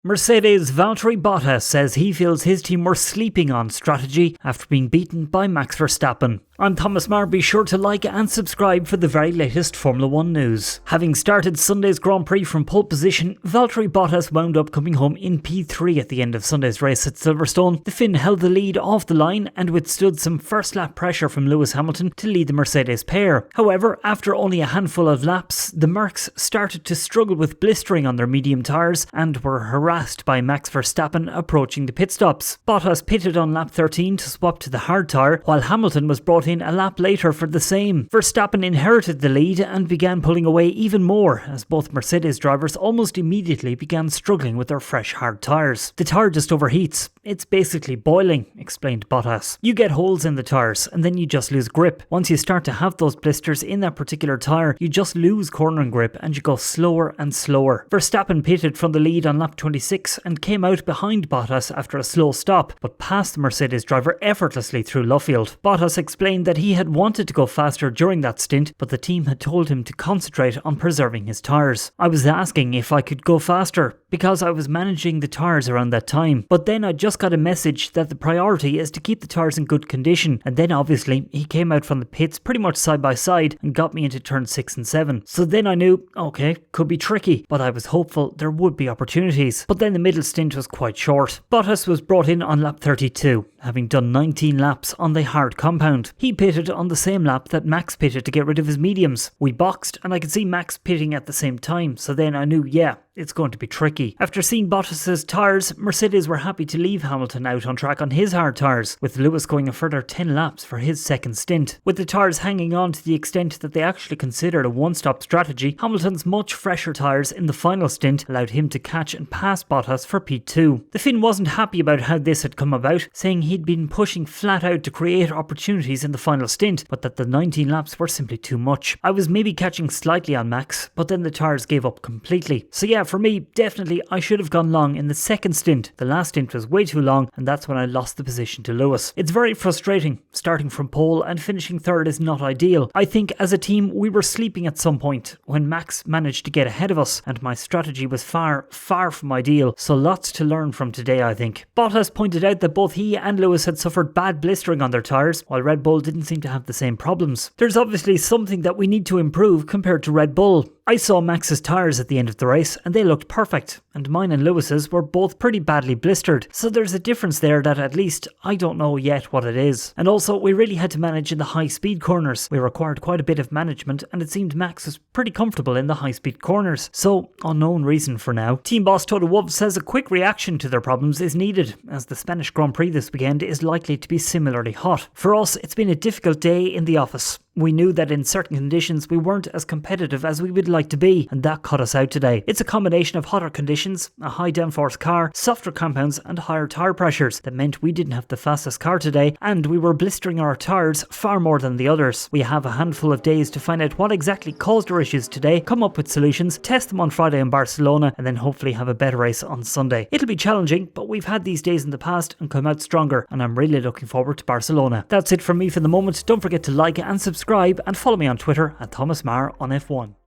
Mercedes' Valtteri Bottas says he feels his team were sleeping on strategy after being beaten by Max Verstappen. I'm Thomas Marr. Be sure to like and subscribe for the very latest Formula 1 news. Having started Sunday's Grand Prix from pole position, Valtteri Bottas wound up coming home in P3 at the end of Sunday's race at Silverstone. The Finn held the lead off the line and withstood some first lap pressure from Lewis Hamilton to lead the Mercedes pair. However, after only a handful of laps, the Mercs started to struggle with blistering on their medium tyres and were harassed by Max Verstappen approaching the pit stops. Bottas pitted on lap 13 to swap to the hard tyre, while Hamilton was brought in a lap later for the same. Verstappen inherited the lead and began pulling away even more as both Mercedes drivers almost immediately began struggling with their fresh hard tyres. The tyre just overheats. It's basically boiling, explained Bottas. You get holes in the tyres and then you just lose grip. Once you start to have those blisters in that particular tyre, you just lose cornering grip and you go slower and slower. Verstappen pitted from the lead on lap 26 and came out behind Bottas after a slow stop, but passed the Mercedes driver effortlessly through Luffield. Bottas explained that he had wanted to go faster during that stint, but the team had told him to concentrate on preserving his tyres. I was asking if I could go faster because I was managing the tyres around that time, but then I just got a message that the priority is to keep the tyres in good condition, and then obviously he came out from the pits pretty much side by side and got me into turn 6 and 7. So then I knew, okay, could be tricky, but I was hopeful there would be opportunities. But then the middle stint was quite short. Bottas was brought in on lap 32, having done 19 laps on the hard compound. He pitted on the same lap that Max pitted to get rid of his mediums. We boxed and I could see Max pitting at the same time, so then I knew, yeah, it's going to be tricky. After seeing Bottas' tyres, Mercedes were happy to leave Hamilton out on track on his hard tyres, with Lewis going a further 10 laps for his second stint. With the tyres hanging on to the extent that they actually considered a one-stop strategy, Hamilton's much fresher tyres in the final stint allowed him to catch and pass Bottas for P2. The Finn wasn't happy about how this had come about, saying he'd been pushing flat out to create opportunities in the final stint, but that the 19 laps were simply too much. I was maybe catching slightly on Max, but then the tyres gave up completely. So yeah, for me, definitely I should have gone long in the second stint. The last stint was way too long, and that's when I lost the position to Lewis. It's very frustrating. Starting from pole and finishing third is not ideal. I think as a team we were sleeping at some point when Max managed to get ahead of us, and my strategy was far from ideal, so lots to learn from today, I think. Bottas pointed out that both he and Lewis had suffered bad blistering on their tyres, while Red Bull didn't seem to have the same problems. There's obviously something that we need to improve compared to Red Bull. I saw Max's tyres at the end of the race and they looked perfect, and mine and Lewis's were both pretty badly blistered, so there's a difference there that at least I don't know yet what it is. And also, we really had to manage in the high speed corners. We required quite a bit of management, and it seemed Max was pretty comfortable in the high speed corners, so unknown reason for now. Team boss Toto Wolff says a quick reaction to their problems is needed, as the Spanish Grand Prix this weekend is likely to be similarly hot. For us, it's been a difficult day in the office. We knew that in certain conditions we weren't as competitive as we would like to be, and that cut us out today. It's a combination of hotter conditions, a high downforce car, softer compounds and higher tyre pressures that meant we didn't have the fastest car today, and we were blistering our tyres far more than the others. We have a handful of days to find out what exactly caused our issues today, come up with solutions, test them on Friday in Barcelona, and then hopefully have a better race on Sunday. It'll be challenging, but we've had these days in the past and come out stronger, and I'm really looking forward to Barcelona. That's it from me for the moment. Don't forget to like and subscribe and follow me on Twitter at Thomas Marr on F1.